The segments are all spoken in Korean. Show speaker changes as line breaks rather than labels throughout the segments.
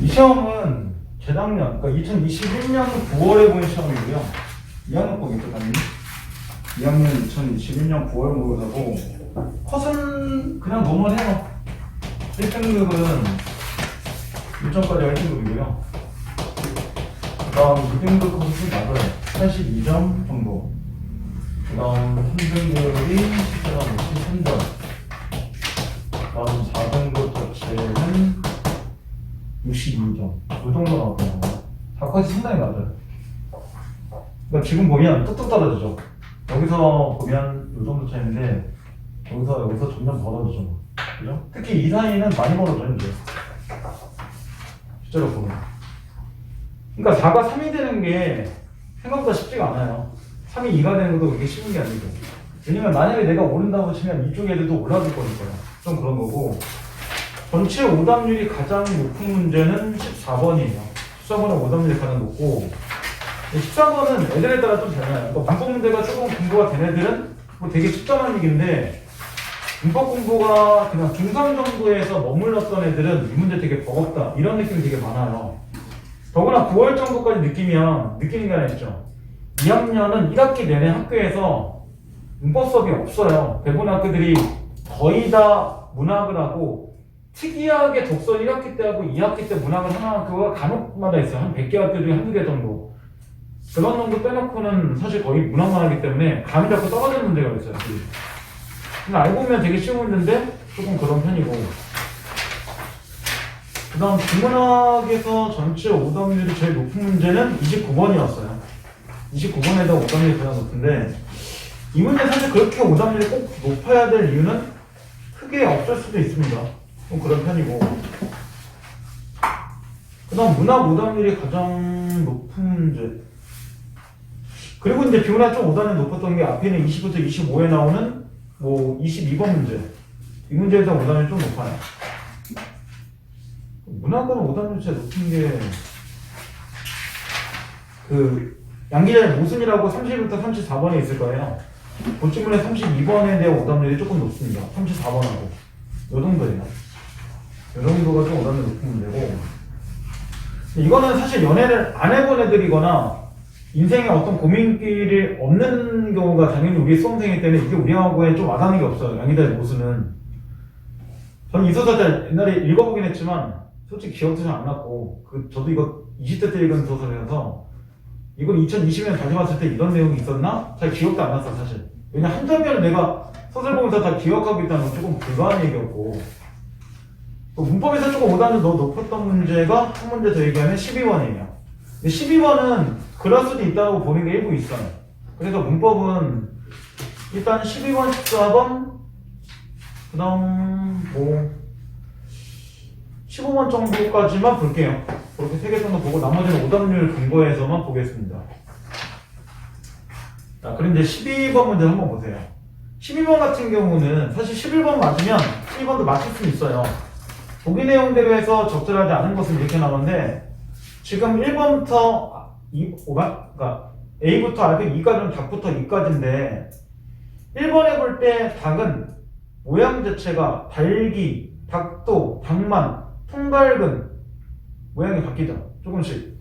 이 시험은 재작년, 그러니까 2021년 9월에 본 시험이고요. 2학년 거겠죠, 당연히. 2학년 2021년 9월 모의고사고, 컷은 그냥 normal-해요. 1등급은 1점까지 1등급이고요. 그 다음 2등급 컷은 낮아요. 82점 정도. 그 다음 3등급이 13점. 그 다음 4등급 자체는 62점. 이 정도 나왔거든요. 4컷이 상당히 낮아요. 그러니까 지금 보면 뚝뚝 떨어지죠. 여기서 보면 이 정도 차이인데, 여기서 점점 벌어지죠. 그죠? 특히 이 사이는 많이 벌어져요, 이제. 실제로 보면. 그러니까 4가 3이 되는 게 생각보다 쉽지가 않아요. 3이 2가 되는 것도 그렇게 쉬운 게 아니고. 왜냐면 만약에 내가 오른다고 치면 이쪽 애들도 올라줄 거니까요. 좀 그런 거고. 전체 오답률이 가장 높은 문제는 14번이에요. 14번은 오답률이 가장 높고, 13번은 애들에 따라 좀 달라요. 그러니까 문법 문제가 조금 공부가 된 애들은 뭐 되게 쉽다는 얘기인데, 문법 공부가 그냥 중3 정도에서 머물렀던 애들은 이 문제 되게 버겁다. 이런 느낌이 되게 많아요. 더구나 9월 정도까지 느끼는 게 하나 있죠. 2학년은 1학기 내내 학교에서 문법 수업이 없어요. 대부분 학교들이 거의 다 문학을 하고, 특이하게 독서 1학기 때 하고 2학기 때 문학을 하는 학교가 간혹마다 있어요. 한 100개 학교 중에 한두 개 정도. 그런 정도 빼놓고는 사실 거의 문학만 하기 때문에 감이 자꾸 떨어지는 문제가 있어요. 근데 알고 보면 되게 쉬운 문제인데 조금 그런 편이고. 그 다음 비문학에서 전체 오답률이 제일 높은 문제는 29번이었어요. 29번에다 오답률이 가장 높은데, 이 문제 사실 그렇게 오답률이 꼭 높아야 될 이유는 크게 없을 수도 있습니다. 좀 그런 편이고. 그 다음 문학 오답률이 가장 높은 문제. 그리고 이제 비문학 좀 오답률이 높았던 게 앞에 있는 20부터 25에 나오는 뭐 22번 문제. 이 문제에서 오답률이 좀 높아요. 문학은 오답률이 진짜 높은 게, 양기자의 모순이라고 30부터 34번에 있을 거예요. 그 질문에 32번에 대한 오답률이 조금 높습니다. 34번하고. 요 정도예요. 요 정도가 좀 오답률 높은 문제고. 이거는 사실 연애를 안 해본 애들이거나 인생에 어떤 고민길이 없는 경우가 당연히 우리 수험생이기 때문에 이게 우리하고에 좀 와닿는 게 없어요. 양기자의 모순은. 저는 이 소설 옛날에 읽어보긴 했지만 솔직히 기억도 잘 안 났고, 저도 이거 20대 때 읽은 소설이라서 이걸 2020년 다시 봤을 때 이런 내용이 있었나? 잘 기억도 안 났어, 사실. 왜냐, 한 장면을 내가 소설 보면서 다 기억하고 있다는 건 조금 불가한 얘기였고, 또 문법에서 조금 오답률 더 높았던 문제가 한 문제 더 얘기하면 12번이에요. 12번은 그럴 수도 있다고 보는 게 일부 있어요. 그래서 문법은 일단 12번, 14번, 그 다음 15번 정도까지만 볼게요. 그렇게 3개 정도 보고 나머지는 오답률 근거에서만 보겠습니다. 자, 그럼 이제 12번 문제 한번 보세요. 12번 같은 경우는 사실 11번 맞으면 12번도 맞출 수 있어요. 보기 내용대로 해서 적절하지 않은 것은 이렇게 나오는데, 지금 1번부터 그러니까 A부터 알파 2까지는 닭부터 2까지인데, 1번에 볼 때 닭은 모양 자체가 달기, 닭도, 닭만, 통갈근 모양이 바뀌죠. 조금씩.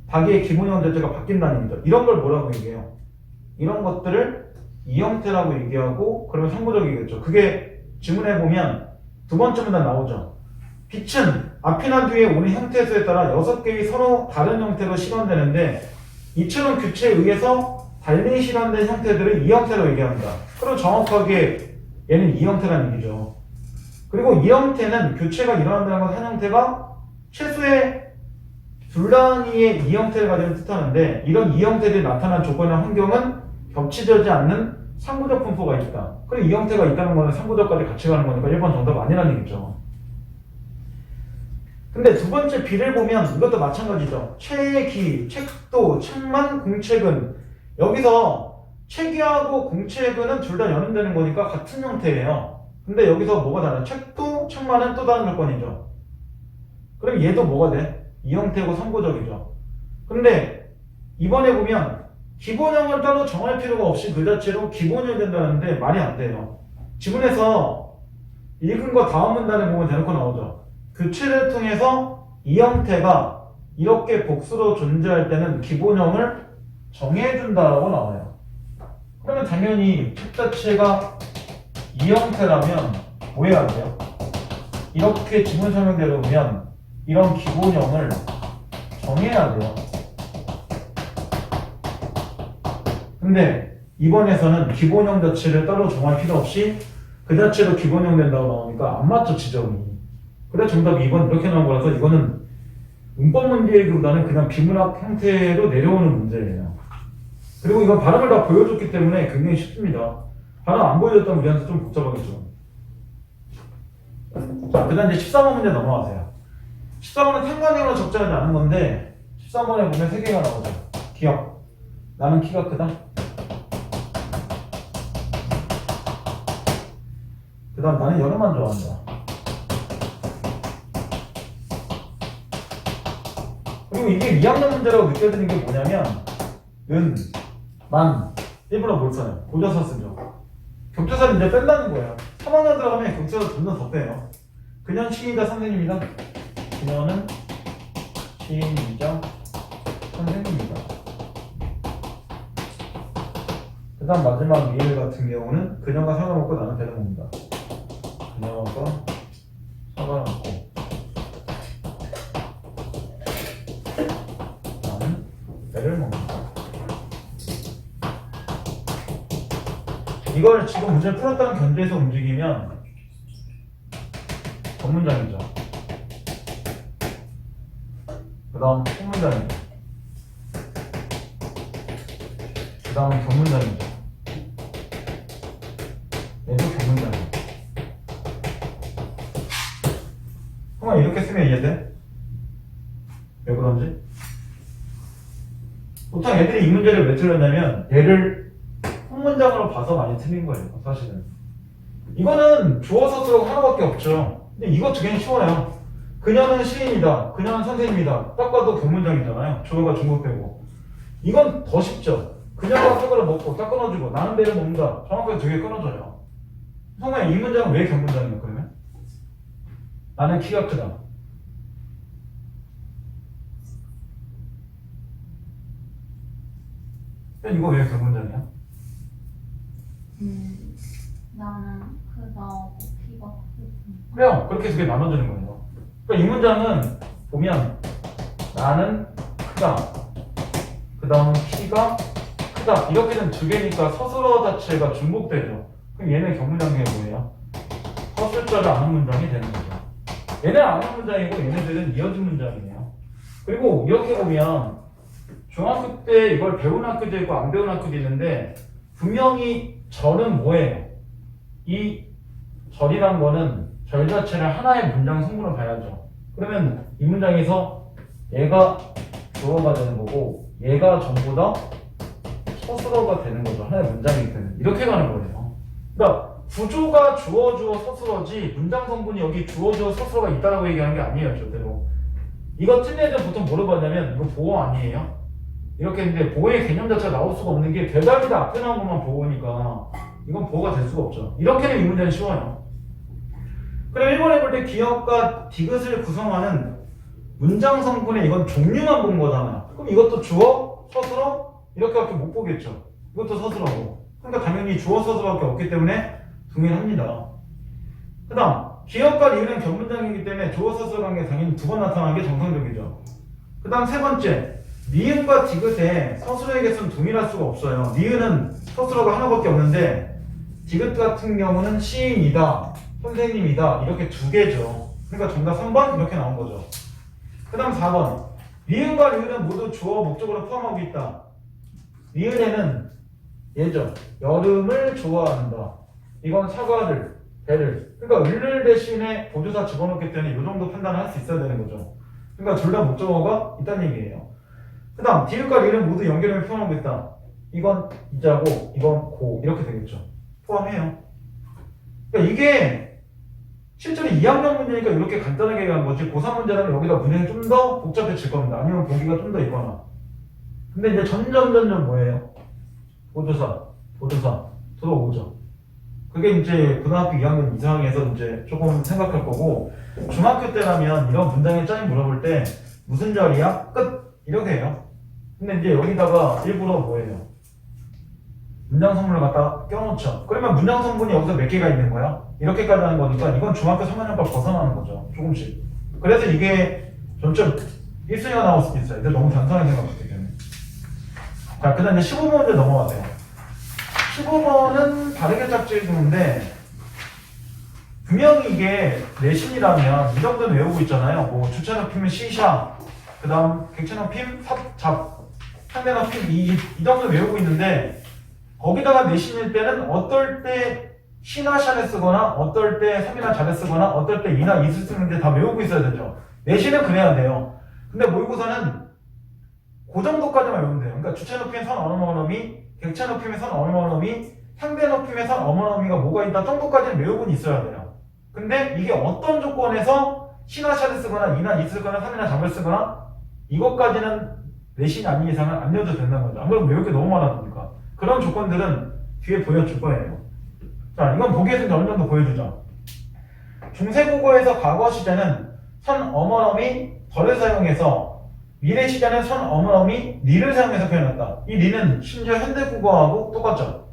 닭의 기본형 자체가 바뀐다는 얘기죠. 이런 걸 뭐라고 얘기해요? 이런 것들을 이 형태라고 얘기하고, 그러면 상부적이겠죠. 그게 지문에 보면 두 번째마다 나오죠. 빛은 앞이나 뒤에 오는 형태 수에 따라 6개의 서로 다른 형태로 실현되는데, 이처럼 규칙에 의해서 달리 실현된 형태들을 이 형태로 얘기합니다. 그럼 정확하게 얘는 이 형태라는 얘기죠. 그리고 이 형태는 교체가 일어난다는 건 한 형태가 최소의 둘 단위의 이 형태를 가지는 뜻하는데, 이런 이 형태들이 나타난 조건이나 환경은 겹치지 않는 상부적 분포가 있다. 그리고 이 형태가 있다는 거는 상부적까지 같이 가는 거니까 1번 정답 아니라는 얘기죠. 근데 두 번째 B를 보면 이것도 마찬가지죠. 체기, 책도, 책만, 공책은. 여기서 체기하고 공책은 둘 다 연음되는 거니까 같은 형태예요. 근데 여기서 뭐가 다르냐? 책도, 책만은 또 다른 조건이죠. 그럼 얘도 뭐가 돼? 이 형태고 상부적이죠. 근데 이번에 보면 기본형을 따로 정할 필요가 없이 그 자체로 기본형이 된다는데 말이 안 돼요. 지문에서 읽은 거 다음 문단에 보면 대놓고 나오죠. 교체를 통해서 이 형태가 이렇게 복수로 존재할 때는 기본형을 정해준다라고 나와요. 그러면 당연히 책 자체가 이 형태라면 뭐 해야 돼요? 이렇게 지문 설명대로 보면 이런 기본형을 정해야 돼요. 근데 이번에서는 기본형 자체를 따로 정할 필요 없이 그 자체로 기본형 된다고 나오니까 안 맞죠, 지점이. 그래 정답이 2번 이렇게 나온 거라서 이거는 문법 문제이기보다는 그냥 비문학 형태로 내려오는 문제예요. 그리고 이건 발음을 다 보여줬기 때문에 굉장히 쉽습니다. 발음 안 보여줬다면 우리한테 좀 복잡하겠죠. 자, 그 다음 이제 13번 문제 넘어가세요. 13번은 상관형으로 적절하지 않은 건데 13번에 보면 3개가 나오죠. 기억. 나는 키가 크다. 그 다음 나는 여름만 좋아한다. 그리고 이게 2학년 문제라고 느껴지는 게 뭐냐면 은, 만, 일부러 뭘 써요? 고조사 쓰죠. 격조사를 이제 뺀다는 거예요. 3학년 들어가면 격조사 점점 더 빼요. 그녀는 시인이다 선생님이다. 그녀는 시인이자 선생님이다. 그 다음 마지막 미일 같은 경우는 그녀가 사과 먹고 나는 배를 먹는다. 그녀가 사과 먹고 나는 배를 먹는다. 이걸 지금 문제를 풀었다는 견제에서 움직이면 전문장이죠. 그 다음副문장이죠. 그 다음 견문장이죠. 얘도 견문장이죠. 한번 이렇게 쓰면 이해돼? 왜 그런지? 보통 애들이 이 문제를 왜 틀렸냐면 얘를副문장으로 봐서 많이 틀린 거예요. 사실은 이거는 주어서 쓰라고 하나밖에 없죠. 근데 이거 두 개는 쉬워요. 그녀는 시인이다. 그녀는 선생님이다. 딱 봐도 견문장이잖아요. 주어가 중복되고. 이건 더 쉽죠. 그녀가 사과를 먹고 딱 끊어주고 나는 배를 먹는다. 정확하게 두 개 끊어져요. 성우야, 이 문장은 왜 견문장이에요 그러면? 나는 키가 크다. 이거 왜 견문장이야?
나는 크다, 키가 크고.
그래요. 그렇게 두 개 나눠주는 거예요. 그러니까 이 문장은 보면 나는 크다. 그 다음 키가 크다. 이렇게 된 두 개니까 서술어 자체가 중복되죠. 그럼 얘는 견문장이 뭐예요? 서술자를 아는 문장이 되는 거죠. 얘는 아는 문장이고 얘네들은 이어진 문장이에요. 그리고 이렇게 보면 중학교 때 이걸 배운 학교도 있고 안 배운 학교도 있는데 분명히 절은 뭐예요? 이 절이란 거는 절 자체를 하나의 문장 성분을 봐야죠. 그러면 이 문장에서 얘가 주어가 되는 거고 얘가 전부 다 서술어가 되는 거죠. 하나의 문장이기 때문에 이렇게 가는 거예요. 그러니까 구조가 주어 서술어지 문장 성분이 여기 주어 서술어가 있다라고 얘기하는 게 아니에요. 절대로. 이거 틀린 애들 보통 뭐로 봤냐면 이거 보어 아니에요? 이렇게 했는데 보어의 개념 자체가 나올 수가 없는 게 대답이다 앞에 나온 것만 보어니까 이건 보어가 될 수가 없죠. 이렇게는 이 문제는 쉬워요. 그럼 1번에 볼 때 기억과 디귿을 구성하는 문장 성분의 이건 종류만 본 거잖아요. 그럼 이것도 주어, 서술어 이렇게밖에 못 보겠죠. 이것도 서술어고. 그러니까 당연히 주어, 서술어밖에 없기 때문에 동일합니다. 그 다음 기억과 리을은 견문장이기 때문에 주어, 서술어 관계 당연히 두 번 나타나는 게 정상적이죠. 그 다음 세 번째 니은과 디귿에 서술어의 개수는 동일할 수가 없어요. 니은은 서술어가 하나밖에 없는데 디귿 같은 경우는 시인이다, 선생님이다 이렇게 두 개죠. 그러니까 정답 3번 이렇게 나온 거죠. 그 다음 4번 니은과 리을은 모두 주어 목적으로 포함하고 있다. 리을에는 얘죠. 여름을 좋아한다. 이건 사과를, 배를. 그러니까 을을 대신에 보조사 집어넣기 때문에 이 정도 판단을 할 수 있어야 되는 거죠. 그러니까 둘 다 목적어가 있다는 얘기예요. 그 다음 디귿과 리을은 모두 연결음을 포함하고 있다. 이건 이자고 이건 고 이렇게 되겠죠. 포함해요. 그러니까 이게 실제로 2학년 문제니까 이렇게 간단하게 간 거지 고3 문제라면 여기다 문제는 좀 더 복잡해질 겁니다. 아니면 보기가 좀 더 있거나. 근데 이제 점점 뭐예요? 보조사 들어오죠. 그게 이제 고등학교 2학년 이상에서 이제 조금 생각할 거고, 중학교 때라면 이런 문장의 짱이 물어볼 때 무슨 자리야? 끝! 이렇게 해요. 근데 이제 여기다가 일부러 뭐예요? 문장 성분을 갖다 껴놓죠. 그러면 문장 성분이 여기서 몇 개가 있는 거야? 이렇게까지 하는 거니까 이건 중학교 3학년과 벗어나는 거죠. 조금씩. 그래서 이게 점점 1순위가 나올 수도 있어요. 근데 너무 단순하게 생각하기 때문에. 자, 그 다음 이제 15번 문제 넘어가세요. 15번은 다르게 짝지을 주는데, 분명히 이게 내신이라면 이 정도는 외우고 있잖아요. 뭐 주체 높이면 시샤, 그 다음 객체 높임 잡, 상대 높임 이 정도 외우고 있는데, 거기다가 내신일 때는 어떨 때 시나 샤를 쓰거나 어떨 때 3이나 자를 쓰거나 어떨 때 이나 이를 쓰는데 다 외우고 있어야 되죠. 내신은 그래야 돼요. 근데 모의고사는 그 정도까지만 외우면 돼요. 그러니까 주체 높이면 선 어머너미, 객체 높이면 선 어머너미, 상대 높이면 선 어머너미가 뭐가 있다 정도까지는 외우고는 있어야 돼요. 근데 이게 어떤 조건에서 시나 샤를 쓰거나 이나 이를 쓰거나 3이나 잡을 쓰거나 이것까지는 내신이 아닌 이상은 안 외워도 된다는 거죠. 안 그러면 외울 게 너무 많아 보니까. 그런 조건들은 뒤에 보여줄 거예요. 자, 이건 보기에서 어느 정도 보여주죠. 중세국어에서 과거 시제는 선 어머너미 덜을 사용해서 미래 시제는 선 어머너미 리를 사용해서 표현했다. 이 리는 심지어 현대국어하고 똑같죠.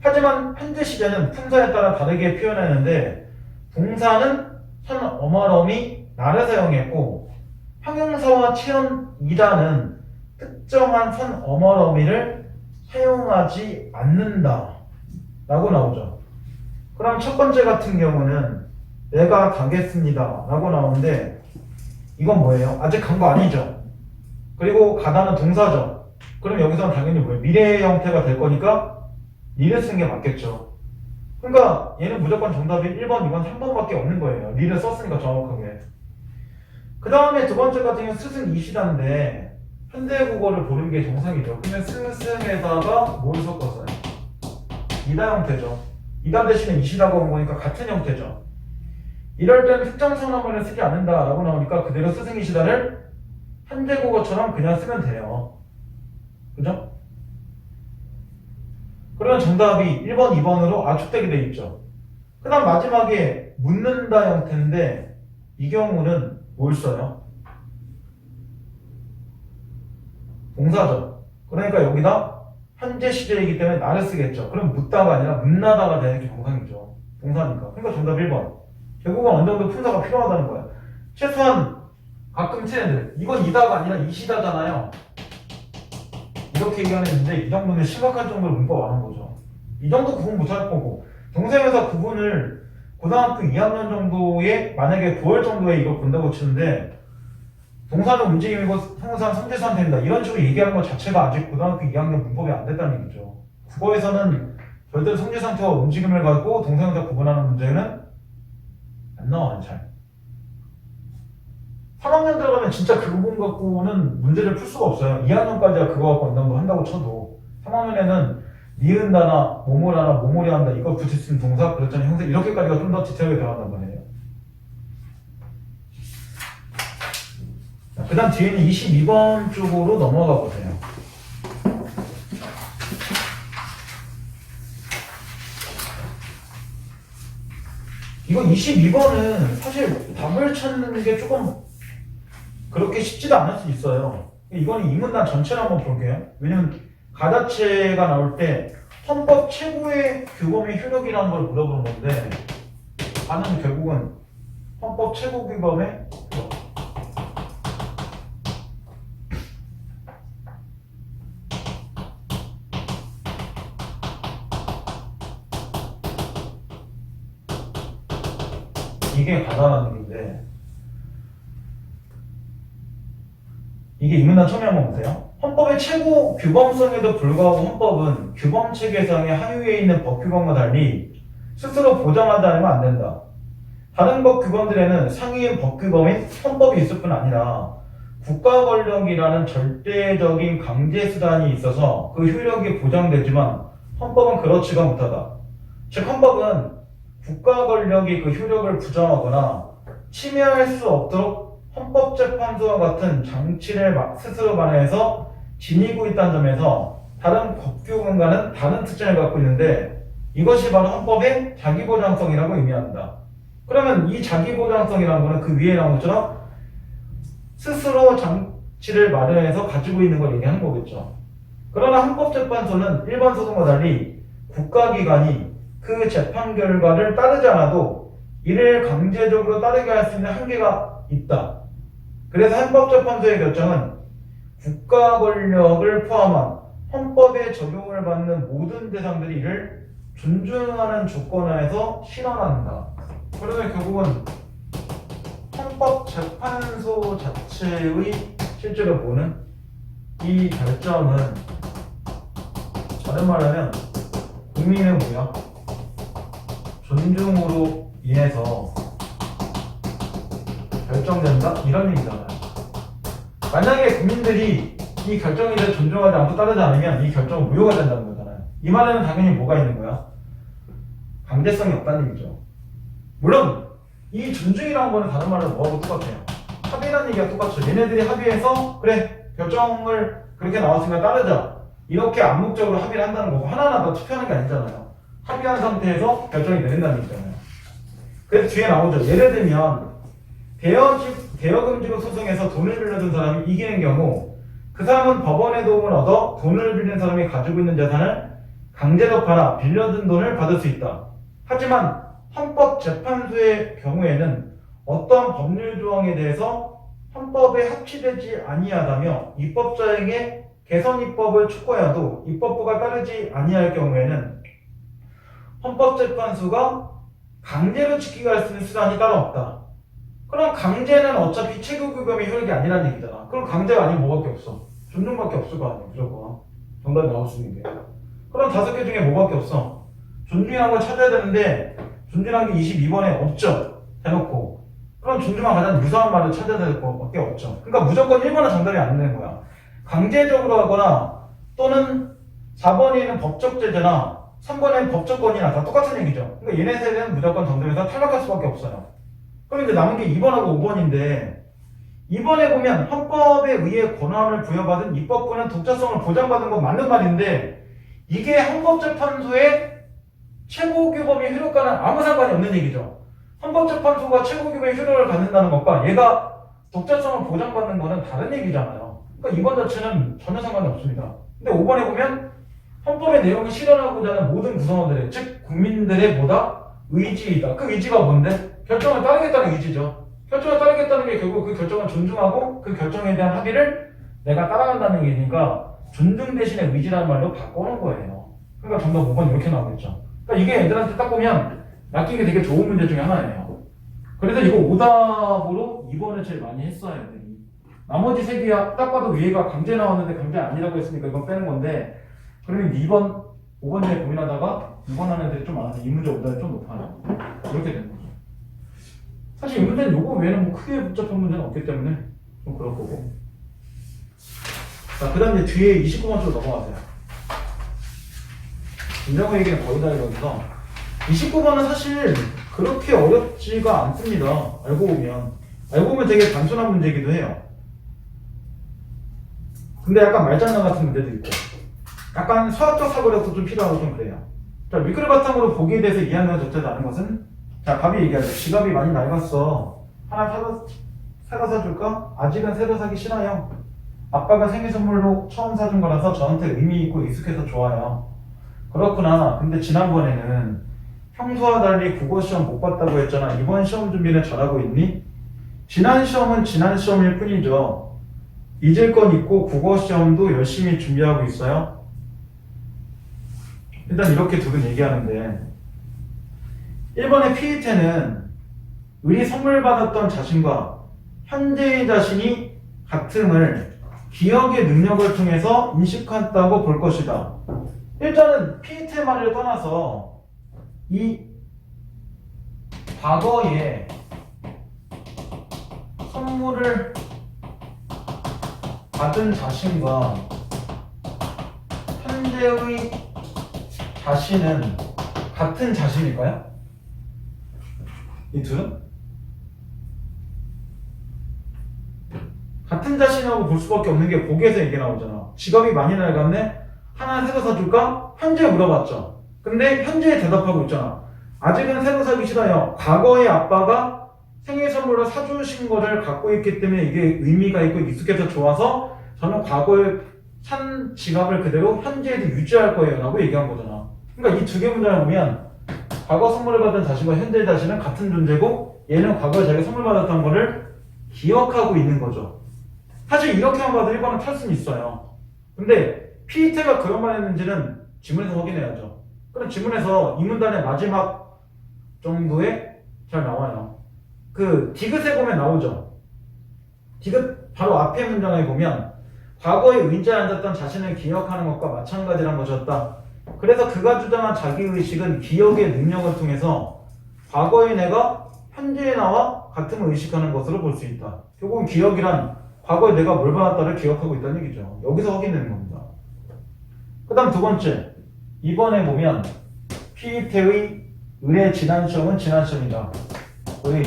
하지만 현재 시제는 품사에 따라 다르게 표현하는데 동사는 선 어머너미 나를 사용했고 형용사와 체험 2단은 특정한 선 어머너미를 사용하지 않는다 라고 나오죠. 그럼 첫 번째 같은 경우는 내가 가겠습니다 라고 나오는데 이건 뭐예요? 아직 간 거 아니죠. 그리고 가다는 동사죠. 그럼 여기서는 당연히 뭐예요? 미래의 형태가 될 거니까 리를 쓴 게 맞겠죠. 그러니까 얘는 무조건 정답이 1번, 2번, 3번밖에 없는 거예요. 리를 썼으니까 정확하게. 그 다음에 두 번째 같은 경우는 스승 이시다인데 현대국어를 보는 게 정상이죠. 그러면 스승에다가 뭘 섞었어요? 이다 형태죠. 이다 대신에 이시라고 한 거니까 같은 형태죠. 이럴 때는 특정 선어문을 쓰지 않는다라고 나오니까 그대로 스승 이시다를 현대국어처럼 그냥 쓰면 돼요. 그죠? 그러면 정답이 1번, 2번으로 압축되게 돼 있죠. 그 다음 마지막에 묻는다 형태인데 이 경우는 뭘 써요? 동사죠. 그러니까 여기다 현재 시제이기 때문에 나를 쓰겠죠. 그럼 묻다가 아니라 묻나다가 되는 게 정상이죠. 동사니까. 그러니까 정답 1번. 결국은 어느 정도 품사가 필요하다는 거야. 최소한 가끔 트렌드. 이건 이다가 아니라 이시다잖아요. 이렇게 얘기하는데 이 정도는 심각할 정도로 문법 안 한 거죠. 이 정도 구분 못할 거고 동생에서 구분을 고등학교 2학년 정도에 만약에 9월 정도에 이걸 본다고 치는데 동사는 움직임이고 형용사는 선대사는 된다 이런 식으로 얘기하는 것 자체가 아직 고등학교 2학년 문법이 안 됐다는 얘기죠. 국어에서는 절대로 성질상태와 움직임을 가지고 동사형사 구분하는 문제는 안 나와요. 잘 3학년 들어가면 진짜 그 부분 갖고는 문제를 풀 수가 없어요. 2학년까지야 그거 갖고 어느 정도 한다고 쳐도 3학년에는 니은다나 모모라나 모모리 한다 이거 붙일 수 있는 동사 그렇잖아요. 형사 이렇게까지가 좀 더 디테일하게 들어간단 말이에요. 그 다음 뒤에는 22번 쪽으로 넘어가 보세요. 이거 22번은 사실 답을 찾는 게 조금 그렇게 쉽지도 않을 수 있어요. 이거는 이 문단 전체를 한번 볼게요. 왜냐면 가자체가 나올 때 헌법 최고의 규범의 효력이라는 걸 물어보는 건데 반은 결국은 헌법 최고 규범의 효력. 이게 가다라는 얘기인데 이게 이 문단 처음에 한번 보세요. 헌법의 최고 규범성에도 불구하고 헌법은 규범 체계상의 하위에 있는 법 규범과 달리 스스로 보장한다면 안 된다. 다른 법 규범들에는 상위의 법 규범인 헌법이 있을 뿐 아니라 국가 권력이라는 절대적인 강제 수단이 있어서 그 효력이 보장되지만 헌법은 그렇지가 못하다. 즉 헌법은 국가 권력이 그 효력을 부정하거나 침해할 수 없도록 헌법재판소와 같은 장치를 스스로 마련해서 지니고 있다는 점에서 다른 법규문과는 다른 특징을 갖고 있는데 이것이 바로 헌법의 자기보장성이라고 의미한다. 그러면 이 자기보장성이라는 거는 그 위에 나온 것처럼 스스로 장치를 마련해서 가지고 있는 걸 얘기하는 거겠죠. 그러나 헌법재판소는 일반 소송과 달리 국가기관이 그 재판 결과를 따르지 않아도 이를 강제적으로 따르게 할 수 있는 한계가 있다. 그래서 헌법재판소의 결정은 국가 권력을 포함한 헌법에 적용을 받는 모든 대상들이 이를 존중하는 조건하에서 실현한다. 그러면 결국은 헌법재판소 자체의 실제로 보는 이 결정은 다른 말하면 국민의 뭐야? 존중으로 인해서 결정된다? 이런 얘기잖아요. 만약에 국민들이 이 결정에 대해 존중하지 않고 따르지 않으면 이 결정은 무효가 된다는 거잖아요. 이 말에는 당연히 뭐가 있는 거야? 강제성이 없다는 얘기죠. 물론 이 존중이라는 거는 다른 말로 뭐하고 똑같아요. 합의라는 얘기가 똑같죠. 얘네들이 합의해서 그래 결정을 그렇게 나왔으니까 따르자 이렇게 암묵적으로 합의를 한다는 거고 하나하나 더 투표하는 게 아니잖아요. 합의한 상태에서 결정이 내린다는 얘기잖아요. 그래서 뒤에 나오죠. 예를 들면 대여금지로 소송에서 돈을 빌려준 사람이 이기는 경우 그 사람은 법원의 도움을 얻어 돈을 빌린 사람이 가지고 있는 재산을 강제로 팔아 빌려준 돈을 받을 수 있다. 하지만 헌법재판소의 경우에는 어떤 법률 조항에 대해서 헌법에 합치되지 아니하다며 입법자에게 개선 입법을 촉구해도 입법부가 따르지 아니할 경우에는 헌법재판소가 강제로 지키게 할 수 있는 수단이 따로 없다. 그럼 강제는 어차피 최고규범의 효력이 아니라는 얘기잖아. 그럼 강제가 아니면 뭐밖에 없어? 존중밖에 없을 거 아니야, 무조건. 정답이 나올 수 있는 게. 그럼 5개 중에 뭐밖에 없어? 존중이라는 걸 찾아야 되는데 존중한 게 22번에 없죠. 대놓고. 그럼 존중과 가장 유사한 말을 찾아야 될 것밖에 없죠. 그러니까 무조건 1번은 정답이 안 되는 거야. 강제적으로 하거나 또는 4번에 있는 법적 제재나 3번에는 법적권이나 다 똑같은 얘기죠. 그러니까 얘네 세대는 무조건 정답에서 탈락할 수밖에 없어요. 그럼 이제 남은 게 2번하고 5번인데 2번에 보면 헌법에 의해 권한을 부여받은 입법부는 독자성을 보장받은 건 맞는 말인데 이게 헌법재판소의 최고규범의 효력과는 아무 상관이 없는 얘기죠. 헌법재판소가 최고규범의 효력을 갖는다는 것과 얘가 독자성을 보장받는 거는 다른 얘기잖아요. 그러니까 2번 자체는 전혀 상관이 없습니다. 근데 5번에 보면 헌법의 내용을 실현하고자 하는 모든 구성원들의 즉 국민들의 뭐다? 의지이다. 그 의지가 뭔데? 결정을 따르겠다는 의지죠. 결정을 따르겠다는 게 결국 그 결정을 존중하고 그 결정에 대한 합의를 내가 따라간다는 얘기니까 존중 대신에 의지라는 말로 바꿔놓은 거예요. 그러니까 정답 5번 이렇게 나오겠죠. 그러니까 이게 애들한테 딱 보면 낚이기 되게 좋은 문제 중에 하나예요. 그래서 이거 오답으로 2번을 제일 많이 했어요, 애들이. 나머지 3개야 딱 봐도 위에가 강제 나왔는데 강제 아니라고 했으니까 이건 빼는 건데 그러면 2번, 5번 중에 고민하다가 2번 하는 애들이 좀 많아서 이 문제 오답이 좀 높아요. 이렇게 되는 거죠. 사실 이 문제는 요거 외에는 뭐 크게 복잡한 문제는 없기 때문에 좀 그럴 거고. 자, 그 다음에 뒤에 29번 쪽으로 넘어가세요. 인정의 얘기는 거의 다 이러면서 29번은 사실 그렇게 어렵지가 않습니다. 알고 보면 되게 단순한 문제이기도 해요. 근데 약간 말장난 같은 문제도 있고 약간 수학적 사고력도 좀 필요하고 좀 그래요. 자, 미끄러 바탕으로 보기에 대해서 이해하는 적절하지 않은 것은 자, 갑이 얘기하죠. 지갑이 많이 낡았어. 하나 새로 사줄까? 아직은 새로 사기 싫어요. 아빠가 생일 선물로 처음 사준 거라서 저한테 의미 있고 익숙해서 좋아요. 그렇구나. 근데 지난번에는 평소와 달리 국어 시험 못 봤다고 했잖아. 이번 시험 준비는 잘하고 있니? 지난 시험은 지난 시험일 뿐이죠. 잊을 건 있고 국어 시험도 열심히 준비하고 있어요. 일단 이렇게 둘은 얘기하는데 1번의 피의태는 의리 선물 받았던 자신과 현재의 자신이 같음을 기억의 능력을 통해서 인식한다고 볼 것이다. 일단은 피의태 말을 떠나서 이 과거에 선물을 받은 자신과 현재의 자신은 같은 자신일까요? 이 둘은? 같은 자신이라고 볼 수밖에 없는 게 보기에서 얘기 나오잖아. 지갑이 많이 낡았네? 하나 새로 사줄까? 현재 물어봤죠. 근데 현재에 대답하고 있잖아. 아직은 새로 사기 싫어요. 과거에 아빠가 생일 선물로 사주신 거를 갖고 있기 때문에 이게 의미가 있고 익숙해서 좋아서 저는 과거에 산 지갑을 그대로 현재에도 유지할 거예요 라고 얘기한 거잖아. 그러니까 이 두 개 문장을 보면 과거 선물을 받은 자신과 현재 자신은 같은 존재고 얘는 과거에 자기가 선물 받았던 거를 기억하고 있는 거죠. 사실 이렇게만 봐도 1번은 탈 수는 있어요. 근데 피이태가 그런 말 했는지는 지문에서 확인해야죠. 그럼 지문에서 이 문단의 마지막 정도에 잘 나와요. 그 디귿에 보면 나오죠. 디귿 바로 앞에 문장에 보면 과거에 의자에 앉았던 자신을 기억하는 것과 마찬가지란 것이었다. 그래서 그가 주장한 자기의식은 기억의 능력을 통해서 과거의 내가 현재의 나와 같음을 의식하는 것으로 볼 수 있다. 결국은 기억이란 과거에 내가 뭘 받았다를 기억하고 있다는 얘기죠. 여기서 확인되는 겁니다. 그 다음 두 번째, 2번에 보면 피이태의 의뢰 지난 시험은 지난 시험이다. 의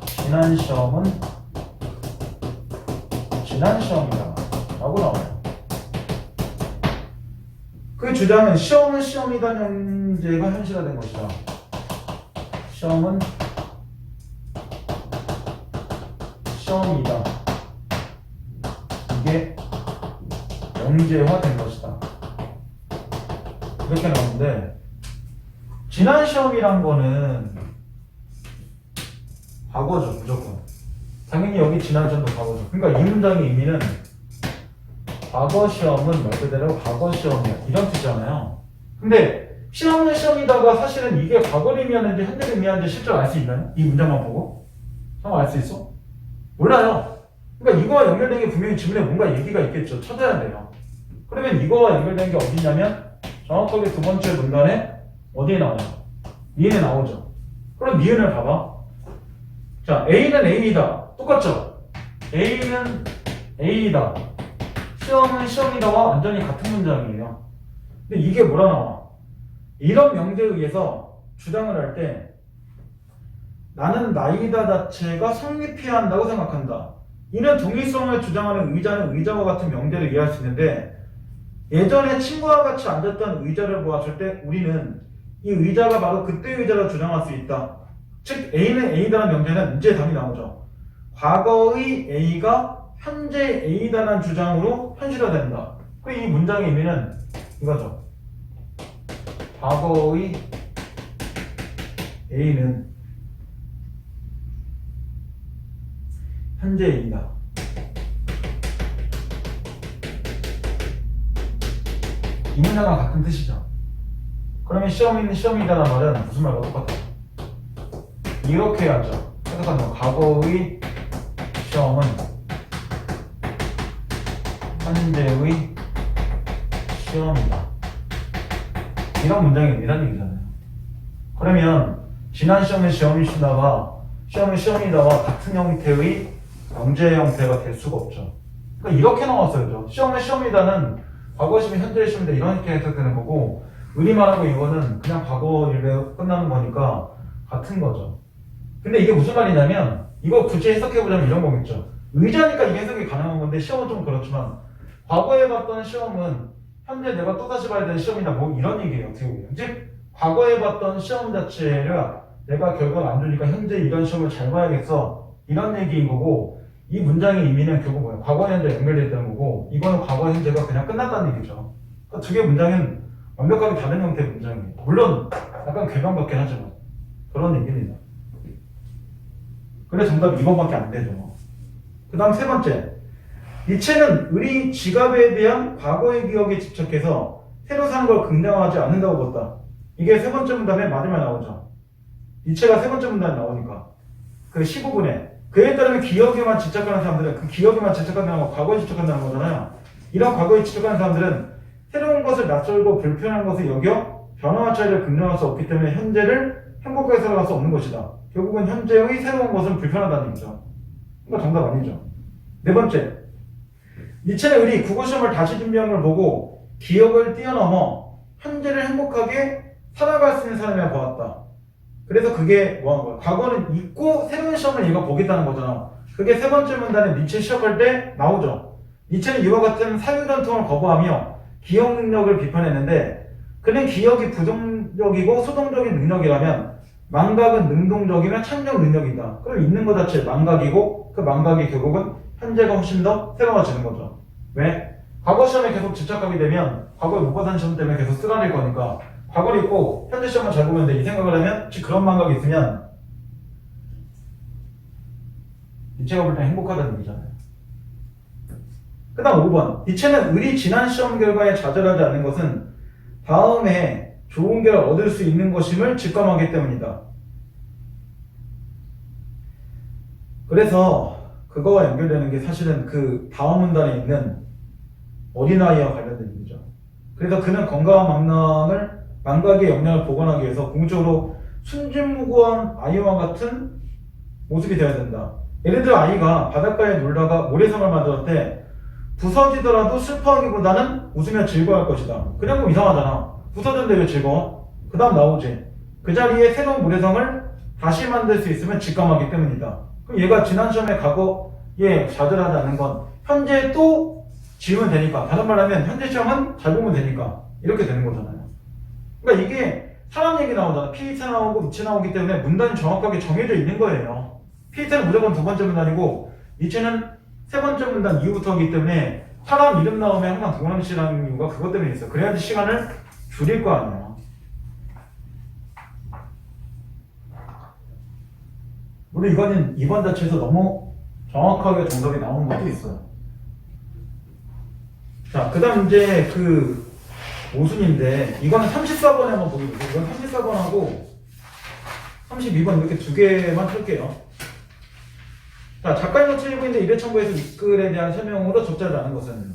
지난 시험은 지난 시험이다 라고 나와요. 그 주장은 시험은 시험이다 현재가 현실화된 것이다. 시험은 시험이다. 이게 영재화된 것이다. 이렇게 나오는데 지난 시험이란 거는 과거죠, 무조건. 당연히 여기 지난 시험도 과거죠. 그러니까 이 문장의 의미는 과거 시험은 말 그대로 과거 시험이야 이런 뜻이잖아요. 근데 시험은 시험이다가 사실은 이게 과거를 의미하는지 현재를 의미하는지 실제로 알 수 있나요? 이 문장만 보고? 형 알 수 있어? 몰라요. 그러니까 이거와 연결된 게 분명히 지문에 뭔가 얘기가 있겠죠. 찾아야 돼요. 그러면 이거와 연결된 게 어디냐면 정확하게 두 번째 문단에 어디에 나와요? 니은에 나오죠. 그럼 니은을 봐봐. 자, A는 A이다. 똑같죠? A는 A이다. 시험은 시험이다와 완전히 같은 문장이에요. 근데 이게 뭐라 나와? 이런 명제에 의해서 주장을 할 때 나는 나이다 자체가 성립해야 한다고 생각한다. 이는 동일성을 주장하는 의자는 의자와 같은 명제를 이해할 수 있는데 예전에 친구와 같이 앉았던 의자를 보았을 때 우리는 이 의자가 바로 그때의 의자라 주장할 수 있다. 즉 A는 A다라는 명제는 이제 답이 나오죠. 과거의 A가 현재 A다라는 주장으로 현실화된다. 이 문장의 의미는 이거죠. 과거의 A는 현재 A다. 이 문장과 같은 뜻이죠. 그러면 시험이는 시험이다라는 말은 무슨 말과 똑같아요? 이렇게 해야죠. 해석하는 거. 과거의 시험은 현재의 시험이다. 이런 문장입니다. 얘기잖아요. 그러면 지난 시험의 시험이시다가 시험의 시험이다와 같은 형태의 명제 형태가 될 수가 없죠. 그러니까 이렇게 나왔어요. 시험의 시험이다는 과거 시험, 현재 시험이다 이렇게 해석되는 거고 우리말하고 이거는 그냥 과거 일로 끝나는 거니까 같은 거죠. 근데 이게 무슨 말이냐면 이거 굳이 해석해보자면 이런 거겠죠. 의자니까 이게 해석이 가능한 건데 시험은 좀 그렇지만 과거에 봤던 시험은 현재 내가 또다시 봐야 되는 시험이다 뭐 이런 얘기예요. 어떻게 보면. 즉 과거에 봤던 시험 자체를 내가 결과가 안 좋으니까 현재 이런 시험을 잘 봐야겠어 이런 얘기인 거고 이 문장의 의미는 결국 뭐예요? 과거 현재 연결되어 있다는 거고 이거는 과거 현재가 그냥 끝났다는 얘기죠. 그러니까 두 개의 문장은 완벽하게 다른 형태의 문장이에요. 물론 약간 괴변 같긴 하지만 그런 얘기입니다. 그래서 정답 2번밖에 안 되죠. 그 다음 세 번째, 니체는 우리 지갑에 대한 과거의 기억에 집착해서 새로 사는 걸 긍정하지 않는다고 봤다. 이게 세 번째 문단에 마지막에 나오죠. 니체가 세 번째 문단에 나오니까 그 15분에 그에 따르면 기억에만 집착하는 사람들은 그 기억에만 집착한다는 건 과거에 집착한다는 거잖아요. 이런 과거에 집착하는 사람들은 새로운 것을 낯설고 불편한 것을 여겨 변화와 차이를 긍정할 수 없기 때문에 현재를 행복하게 살아갈 수 없는 것이다. 결국은 현재의 새로운 것은 불편하다는 얘기죠. 이거 정답 아니죠. 네 번째, 니체는 우리 국어시험을 다시 준비한 걸 보고 기억을 뛰어넘어 현재를 행복하게 살아갈 수 있는 사람이라 보았다. 그래서 그게 뭐 한 거야? 과거는 잊고 새로운 시험을 얘가 보겠다는 거잖아. 그게 세 번째 문단에 니체 시험할 때 나오죠. 니체는 이와 같은 사유전통을 거부하며 기억 능력을 비판했는데 그는 기억이 부정적이고 수동적인 능력이라면 망각은 능동적이면 창작 능력이다. 그럼 있는 것 자체 망각이고 그 망각이 결국은 현재가 훨씬 더 새로워지는 거죠. 왜? 과거 시험에 계속 집착하게 되면 과거에 못 받은 시험 때문에 계속 쓰라릴 거니까 과거를 잊고 현재 시험만 잘 보면 돼. 이 생각을 하면 혹시 그런 망각이 있으면 니체가 볼 때 행복하다는 얘기잖아요. 그 다음 5번. 니체는 의리 지난 시험 결과에 좌절하지 않는 것은 다음에 좋은 결과를 얻을 수 있는 것임을 직감하기 때문이다. 그래서 그거와 연결되는 게 사실은 그 다음 문단에 있는 어린아이와 관련된 얘기죠. 그래서 그는 건강한 망각의 역량을 보완하기 위해서 궁극적으로 순진무구한 아이와 같은 모습이 되어야 된다. 예를 들어 아이가 바닷가에 놀다가 모래성을 만들었대. 부서지더라도 슬퍼하기보다는 웃으며 즐거워할 것이다. 그냥 뭐 이상하잖아. 부서졌는데 왜 즐거워? 그 다음 나오지. 그 자리에 새로운 모래성을 다시 만들 수 있으면 직감하기 때문이다. 그럼 얘가 지난 시험에 과거에 좌절하지 않는 건 현재 또 지우면 되니까. 다른 말 하면 현재 시험은 잘 보면 되니까. 이렇게 되는 거잖아요. 그러니까 이게 사람 얘기 나오잖아. 피이체 나오고 이체 나오기 때문에 문단이 정확하게 정해져 있는 거예요. 피이체는 무조건 두 번째 문단이고 이체는 세 번째 문단 이후부터이기 때문에 사람 이름 나오면 항상 동남시라는 이유가 그것 때문에 있어요. 그래야지 시간을 줄일 거 아니야. 물론 이거는 2번 자체에서 너무 정확하게 정답이 나오는 것도 있어요. 자, 그 다음 이제 그 모순인데 이거는 34번에 한번 보게 보세요. 이건 34번하고 32번 이렇게 두 개만 풀게요. 자, 작가의 노트를 읽고 있는데 일회천부에서 이 글에 대한 설명으로 적절하지 않은 것은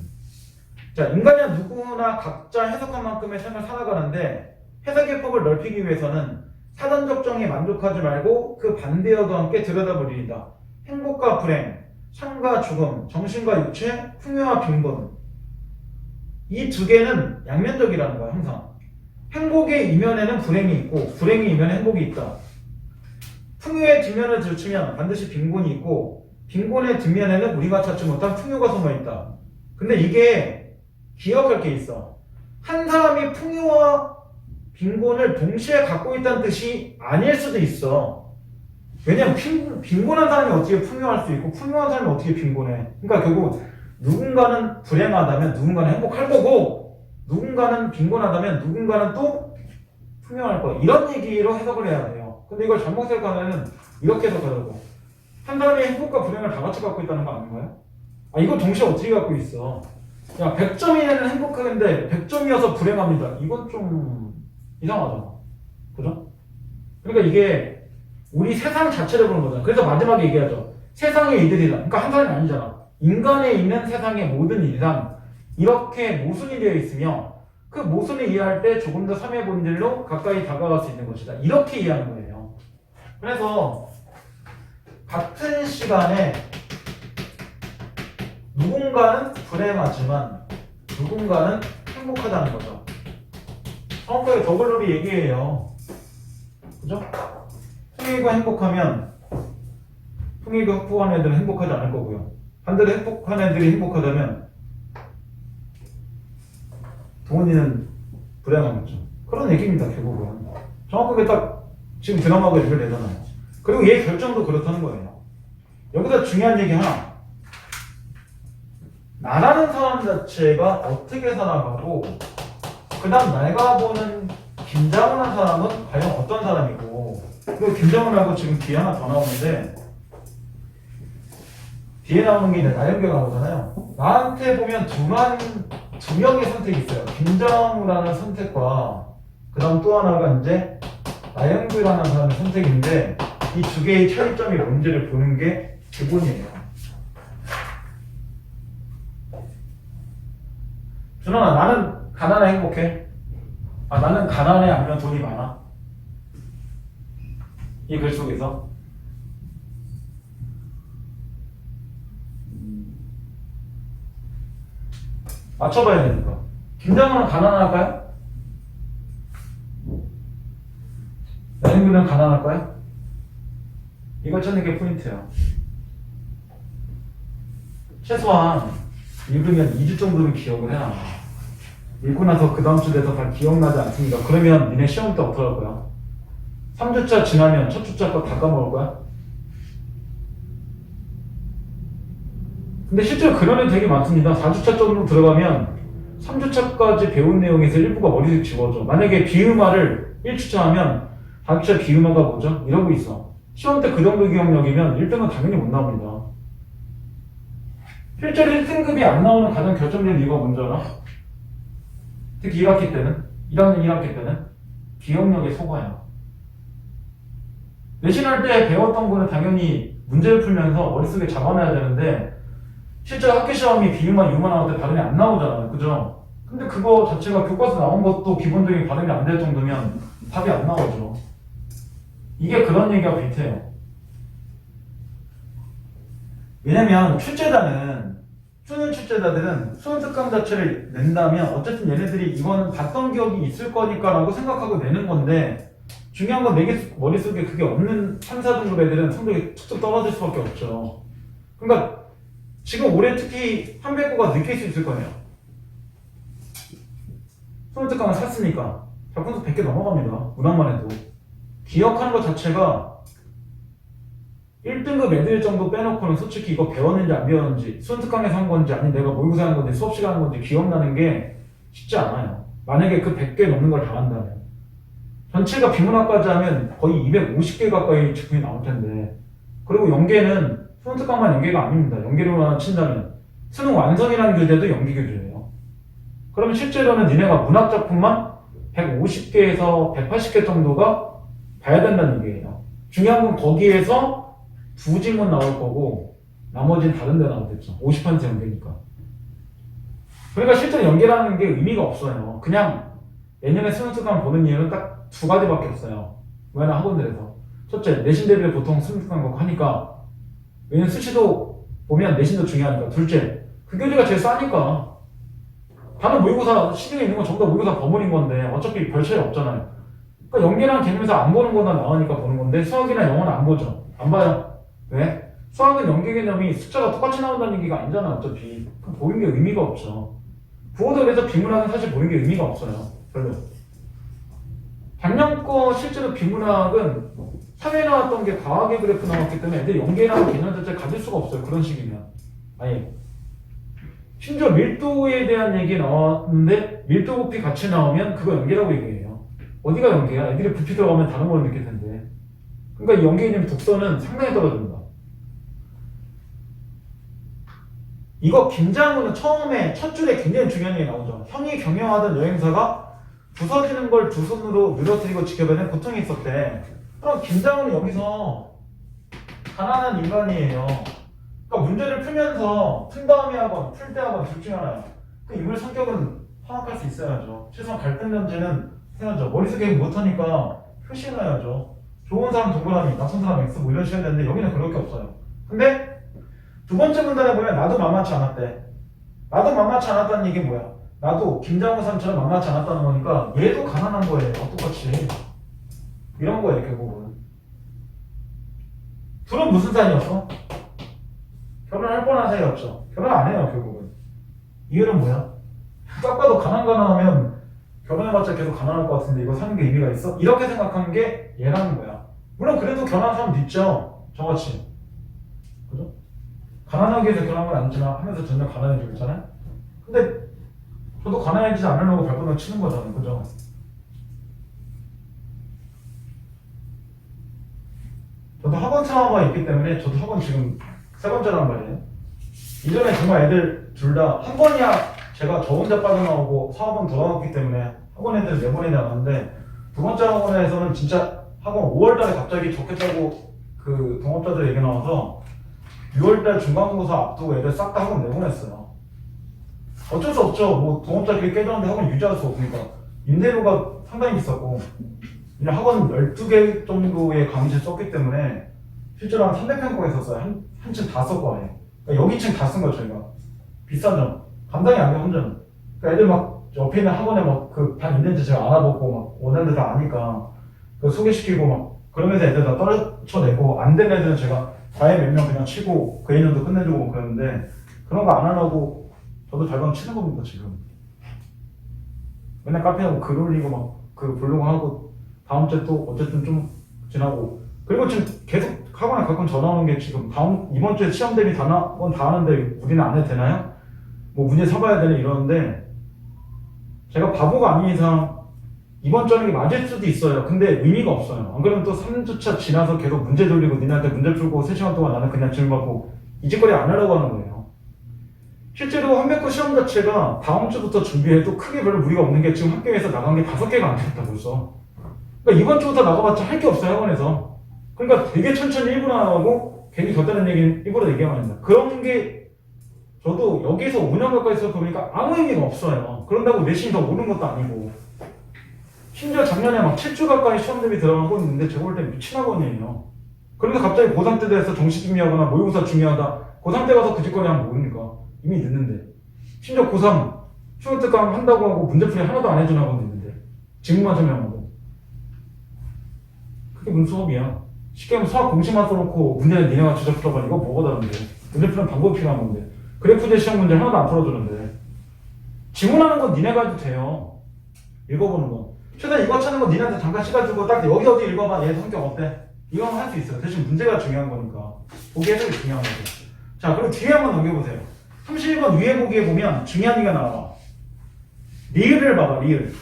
자, 인간은 누구나 각자 해석한 만큼의 삶을 살아가는데 해석의 폭을 넓히기 위해서는 사전적 정에 만족하지 말고 그 반대여도 함께 들여다보리이다. 행복과 불행, 삶과 죽음, 정신과 육체, 풍요와 빈곤 이 두 개는 양면적이라는 거야. 항상 행복의 이면에는 불행이 있고 불행의 이면에 행복이 있다. 풍요의 뒷면을 들추면 반드시 빈곤이 있고 빈곤의 뒷면에는 우리가 찾지 못한 풍요가 숨어있다. 근데 이게 기억할 게 있어. 한 사람이 풍요와 빈곤을 동시에 갖고 있다는 뜻이 아닐 수도 있어. 왜냐면 빈곤한 사람이 어떻게 풍요할 수 있고 풍요한 사람이 어떻게 빈곤해. 그러니까 결국 누군가는 불행하다면 누군가는 행복할 거고 누군가는 빈곤하다면 누군가는 또 풍요할 거야. 이런 얘기로 해석을 해야 돼요. 근데 이걸 잘못 해석하면 이렇게 해석하라고. 한 사람이 행복과 불행을 다 같이 갖고 있다는 거 아닌가요? 아, 이거 동시에 어떻게 갖고 있어? 야, 100점이면 행복한데 100점이어서 불행합니다. 이건 좀 이상하잖아. 그죠? 그러니까 이게 우리 세상 자체를 보는 거잖아. 그래서 마지막에 얘기하죠. 세상의 이들이다. 그러니까 한 사람이 아니잖아. 인간에 있는 세상의 모든 일이란 이렇게 모순이 되어 있으며 그 모순을 이해할 때 조금 더 삶의 본질로 가까이 다가갈 수 있는 것이다. 이렇게 이해하는 거예요. 그래서 같은 시간에 누군가는 불행하지만 누군가는 행복하다는 거죠. 정확하게 더글로리 얘기해요. 그죠? 풍요가 행복하면 풍요가 확보한 애들은 행복하지 않을 거고요. 반대로 행복한 애들이 행복하다면 동원이는 불행하겠죠. 그런 얘기입니다, 결국은. 정확하게 딱 지금 드라마가 연결되잖아요. 그리고 얘 결정도 그렇다는 거예요. 여기다 중요한 얘기 하나. 나라는 사람 자체가 어떻게 살아가고 그 다음 내가 보는 김장훈한 사람은 과연 어떤 사람이고 그리고 김장훈하고 지금 뒤에 하나 더 나오는데 뒤에 나오는 게 이제 나연규가 나오잖아요. 나한테 보면 두 명의 선택이 있어요. 김장훈이라는 선택과 그 다음 또 하나가 이제 나연규라는 사람의 선택인데 이 두 개의 차이점이 뭔지를 보는 게 기본이에요. 준원아, 나는 가난해 행복해? 아, 나는 가난해 아니면 돈이 많아? 이 글 속에서 맞춰봐야 되니까. 김장훈은 가난할까요? 나연규는 가난할까요? 이걸 찾는 게 포인트야. 최소한 읽으면 2주 정도는 기억을 해놔. 읽고 나서 그 다음 주 돼서 다 기억나지 않습니다. 그러면 니네 시험 때 어떡할 거야? 3주차 지나면 첫 주차 거 다 까먹을 거야? 근데 실제로 그런 애 되게 많습니다. 4주차 정도 들어가면 3주차까지 배운 내용에서 일부가 머리에 지워져. 만약에 비음화를 1주차 하면 4주차 비음화가 뭐죠? 이러고 있어. 시험 때 그 정도 기억력이면 1등은 당연히 못 나옵니다. 실제로 1등급이 안 나오는 가장 결정적인 이유가 뭔지 알아? 특히 1학기 때는, 1학년 1학기 때는 기억력의 소과야. 내신할 때 배웠던 거는 당연히 문제를 풀면서 머릿속에 잡아놔야 되는데 실제 학기 시험이 비음화, 유음화 나올 때 발음이 안 나오잖아요. 그죠? 근데 그거 자체가 교과서 나온 것도 기본적인 발음이 안 될 정도면 답이 안 나오죠. 이게 그런 얘기가 비슷해요. 왜냐면 수능 출제자들은 수능 특강 자체를 낸다면 어쨌든 얘네들이 이거는 봤던 기억이 있을 거니까라고 생각하고 내는 건데 중요한 건 내 머릿속에 그게 없는 3, 4등급 애들은 성적이 툭툭 떨어질 수밖에 없죠. 그러니까 지금 올해 특히 한백구가 느낄 수 있을 거예요. 수능 특강을 샀으니까 작품수 100개 넘어갑니다. 문학만 해도. 기억하는 것 자체가 1등급 애들 정도 빼놓고는 솔직히 이거 배웠는지 안 배웠는지 수능 특강에서 한 건지 아니면 내가 모의고사 한 건지 수업 시간 한 건지 기억나는 게 쉽지 않아요. 만약에 그 100개 넘는 걸 다 한다면. 전체가 비문학까지 하면 거의 250개 가까이 작품이 나올 텐데 그리고 연계는 수능 특강만 연계가 아닙니다. 연계로만 친다면 수능 완성이라는 교재도 연계 교재예요. 그러면 실제로는 니네가 문학 작품만 150개에서 180개 정도가 봐야 된다는 얘기예요. 중요한 건 거기에서 두 지문 나올 거고 나머지는 다른 데 나오겠죠. 50% 연계니까. 그러니까 실제로 연계라는 게 의미가 없어요. 그냥 내년에 수능 특강 보는 이유는 딱 두 가지밖에 없어요. 왜냐면 학원들에서. 첫째, 내신 대비를 보통 수능 특강 갖고 하니까 왜냐면 수시도 보면 내신도 중요하니까. 둘째, 그 교재가 제일 싸니까. 다른 모의고사 시중에 있는 건 전부 다 모의고사 버무린 건데 어차피 별 차이 없잖아요. 그러니까 연계라는 개념에서 안 보는 거나 나으니까 보는 건데 수학이나 영어는 안 보죠. 안 봐요. 왜? 수학은 연계 개념이 숫자가 똑같이 나온다는 얘기가 아니잖아 어차피. 그럼 보는 게 의미가 없죠. 부호도 그래서 비문학은 사실 보는 게 의미가 없어요. 별로. 작년 거 실제로 비문학은 3회 나왔던 게 과학의 그래프 나왔기 때문에 애들이 연계라는 개념 자체를 가질 수가 없어요. 그런 식이면. 아예. 심지어 밀도에 대한 얘기 나왔는데 밀도 부피 같이 나오면 그거 연계라고 얘기해요. 어디가 연계야? 애들이 부피 들어가면 다른 걸 느낄 텐데. 그러니까 이 연계 개념 독서는 상당히 떨어집니다. 이거 김장훈은 처음에 첫 줄에 굉장히 중요한 얘기 나오죠. 형이 경영하던 여행사가 부서지는 걸 두 손으로 늘어뜨리고 지켜보는 고통이 있었대. 그럼 김장훈은 여기서 가난한 인간이에요. 그러니까 문제를 풀면서 푼 다음에 하건 풀 때 하건 둘 중에 하나야. 그 인물 성격은 파악할 수 있어야죠. 최소한 갈등 문제는 해야죠. 머릿속에 못하니까 표시해놔야죠. 좋은 사람 동그라미, 나쁜 사람 X 뭐 이런 식이 되는데 여기는 그럴 게 없어요. 근데 두 번째 문단에 보면 나도 만만치 않았대. 나도 만만치 않았다는 얘기 뭐야? 나도 김장훈 사람처럼 만만치 않았다는 거니까 얘도 가난한 거예요. 똑같이. 이런 거예요 결국은. 둘은 무슨 사이였어? 결혼할 뻔한 사이였죠. 결혼 안 해요 결국은. 이유는 뭐야? 딱 봐도 가난하면 결혼해봤자 계속 가난할 것 같은데 이거 사는 게 의미가 있어? 이렇게 생각한 게 얘라는 거야. 물론 그래도 결혼한 사람도 있죠. 저같이. 그죠? 가난하기 위해서 결혼한 건 아니지만 하면서 점점 가난해지고 있잖아요. 근데 저도 가난해지지 않으려고 발버둥 치는 거잖아요. 그죠? 저도 학원 트라우마가 있기 때문에 저도 학원 지금 세 번째란 말이에요. 이전에 정말 애들 둘 다 한 번이야 제가 저 혼자 빠져나오고 사업은 돌아왔기 때문에 학원 애들 네 번이나 나왔는데 두 번째 학원에서는 진짜 학원 5월달에 갑자기 좋겠다고 그 동업자들 얘기 나와서 6월달 중간고사 앞두고 애들 싹 다 학원 내보냈어요. 어쩔 수 없죠. 뭐 동업자끼리 깨졌는데 학원 유지할 수 없으니까 임대료가 상당히 비쌌고 그냥 학원 12개 정도의 강의실 썼기 때문에 실제로 한 300평권에 썼어요. 한 층 다 썼고 아예. 그러니까 여기 층 다 쓴 거예요 저희가. 비싼 점. 감당이 안 돼 혼자는. 그러니까 애들 막 옆에 있는 학원에 막 그 반 있는지 제가 알아보고 막 원하는 다 아니까 그 소개시키고 막 그러면서 애들 다 떨어쳐내고 안 되는 애들은 제가 과외 몇 명 그냥 치고 그 인연도 끝내주고 그러는데 그런 거 안 하려고 저도 발버둥 치는 겁니다 지금. 맨날 카페 하고 글 올리고 막 그 블로그 하고 다음 주에 또 어쨌든 좀 지나고 그리고 지금 계속 학원에 가끔 전화 오는 게 지금 이번 주에 시험 대비 다 하는데 우리는 안 해도 되나요? 뭐 문제 사봐야 되네 이러는데 제가 바보가 아닌 이상 이번 주 하는 게 맞을 수도 있어요. 근데 의미가 없어요. 안 그러면 또 3주차 지나서 계속 문제 돌리고 니네한테 문제 풀고 3시간 동안 나는 그냥 질문받고 이 짓거리 안 하려고 하는 거예요. 실제로 한백호 시험 자체가 다음 주부터 준비해도 크게 별로 무리가 없는 게 지금 학교에서 나간 게 5개가 안 됐다 벌써. 그러니까 이번 주부터 나가봤자 할 게 없어요 학원에서. 그러니까 되게 천천히 일부러 나가고 괜히 곁다는 얘기는 일부러 얘기하면 됩니다. 그런 게 저도 여기서 5년 가까이 있어 보니까 아무 의미가 없어요. 그런다고 내신이 더 오른 것도 아니고. 심지어 작년에 막 7주 가까이 시험 대비 들어가고 있는데 제가 볼 때 미친 학원이에요. 그런데 갑자기 고3 때 돼서 정시 중요하거나 모의고사 중요하다. 고3 때 가서 그 짓거리 하면 모르니까. 이미 늦는데. 심지어 고3 중학특강 한다고 하고 문제풀이 하나도 안 해주는 학원도 있는데. 지문만 설명하고. 그게 무슨 수업이야. 쉽게 하면 수학 공식만 써놓고 문제는 니네가 직접 풀어봐. 이거 뭐가 다른데. 문제 푸는 방법이 필요한 건데. 그래프제 시험 문제 하나도 안 풀어주는데. 지문하는 건 니네가 해도 돼요. 읽어보는 건. 최대한 이거 찾는 건 니네한테 잠깐 시간 주고 딱 여기 어디 읽어봐. 얘 성격 어때? 이거는 할 수 있어요. 대신 문제가 중요한 거니까. 보기 해석이 중요한 거죠. 자, 그리고 뒤에 한번 넘겨보세요. 31번 위에 보기에 보면 중요한 얘기가 나와. 리을을 봐봐, 리을.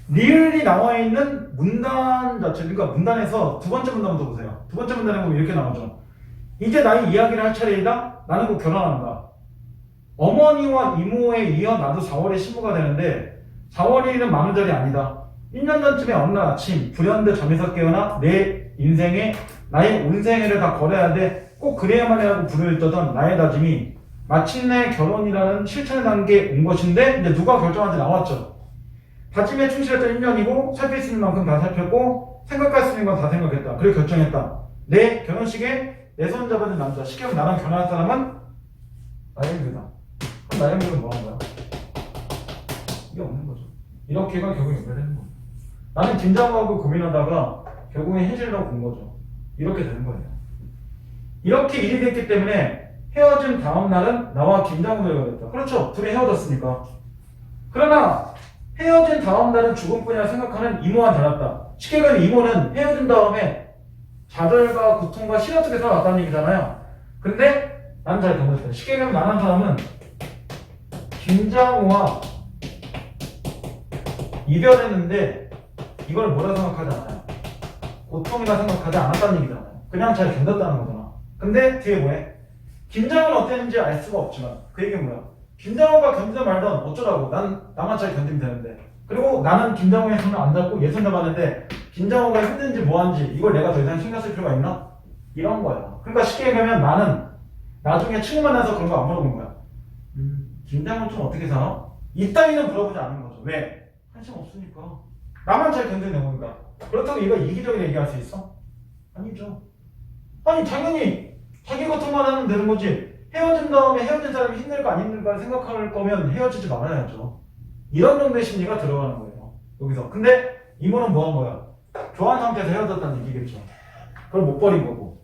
리을이 나와 있는 문단 자체, 그러니까 문단에서 두 번째 문단부터 보세요. 두 번째 문단에 보면 이렇게 나오죠. 이제 나의 이야기를 할 차례이다. 나는 곧 결혼한다. 어머니와 이모에 이어 나도 4월에 신부가 되는데 4월이는 만우절이 아니다. 1년 전쯤에 어느 날 아침 불현듯 잠에서 깨어나 내 인생에 나의 온 생애를 다 걸어야 돼. 꼭 그래야만 해라고 부르짖던 나의 다짐이 마침내 결혼이라는 실천의 단계에 온 것인데 이제 누가 결정한지 나왔죠. 다짐에 충실했던 1년이고 살필 수 있는 만큼 다 살폈고 생각할 수 있는 건 다 생각했다. 그리고 결정했다. 내 결혼식에 내 손 잡아준 남자, 쉽게 하면 나랑 결혼할 사람은 나의 형부다. 그럼 나의 형부는 뭐 하는 거야? 이게 없는 거죠. 이렇게가 결국 연결되는 거예요. 나는 김장하고 고민하다가 결국에 현실로 본 거죠. 이렇게 되는 거예요. 이렇게 일이 됐기 때문에 헤어진 다음 날은 나와 김장우가 됐다. 그렇죠. 둘이 헤어졌으니까. 그러나 헤어진 다음 날은 죽음뿐이라 생각하는 이모와 달랐다. 쉽게 말하면 이모는 헤어진 다음에 좌절과 고통과 시련 속에 살아왔다는 얘기잖아요. 근데 난 잘 견뎠다. 쉽게 말하면 나란 사람은 김장우와 이별했는데 이걸 뭐라 생각하지 않아요. 고통이라 생각하지 않았다는 얘기잖아요. 그냥 잘 견뎠다는 거잖아. 근데 뒤에 뭐해? 김장우는 어땠는지 알 수가 없지만 그 얘기는 뭐야? 김장우가 견디든 말든 어쩌라고. 나만 잘 견디면 되는데. 그리고 나는 김장우의 손을 안 잡고 얘 손 잡았는데 김장우가 힘든지 뭐한지 이걸 내가 더 이상 신경 쓸 필요가 있나? 이런 거야. 그러니까 쉽게 얘기하면 나는 나중에 친구 만나서 그런 거 안 물어본 거야. 김장우는 좀 어떻게 살아? 이따위는 물어보지 않는 거죠. 왜? 관심 없으니까. 나만 잘 견디는 거니까. 그렇다고 얘가 이기적인 얘기할 수 있어? 아니죠. 아니 당연히 자기 고통만 하면 되는 거지. 헤어진 다음에 헤어진 사람이 힘들까 안 힘들까 생각할 거면 헤어지지 말아야죠. 이런 정도의 심리가 들어가는 거예요. 여기서. 근데 이모는 뭐 한 거야? 좋아하는 상태에서 헤어졌다는 얘기겠죠. 그걸 못 버린 거고.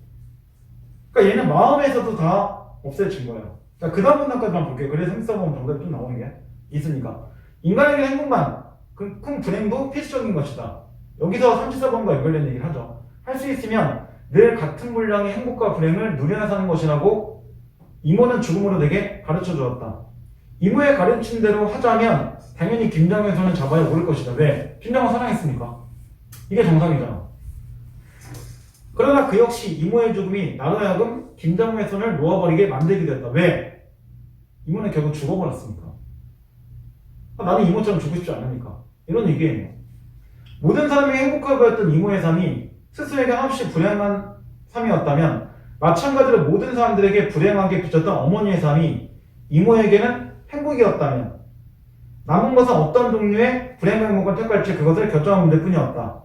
그러니까 얘는 마음에서도 다 없애진 거예요. 자, 그 다음 문단까지만 볼게요. 그래서 생사보면 정답이 좀 나오는 게 있으니까. 인간에게 행복만, 큰 불행도 필수적인 것이다. 여기서 34번과 연결된 얘기를 하죠. 할 수 있으면 늘 같은 분량의 행복과 불행을 누려야 사는 것이라고 이모는 죽음으로 내게 가르쳐 주었다. 이모의 가르친 대로 하자면 당연히 김장우의 손을 잡아야 오를 것이다. 왜? 김장우 사랑했으니까. 이게 정상이잖아. 그러나 그 역시 이모의 죽음이 나로 하여금 김장우의 손을 놓아버리게 만들게 됐다. 왜? 이모는 결국 죽어버렸으니까. 나는 이모처럼 죽고 싶지 않으니까. 이런 얘기예요. 모든 사람이 행복해 보였던 이모의 삶이 스스로에게 한없이 불행한 삶이었다면 마찬가지로 모든 사람들에게 불행하게 비쳤던 어머니의 삶이 이모에게는 행복이었다면 남은 것은 어떤 종류의 불행과 행복을 택할지 그것을 결정한 문제뿐이었다.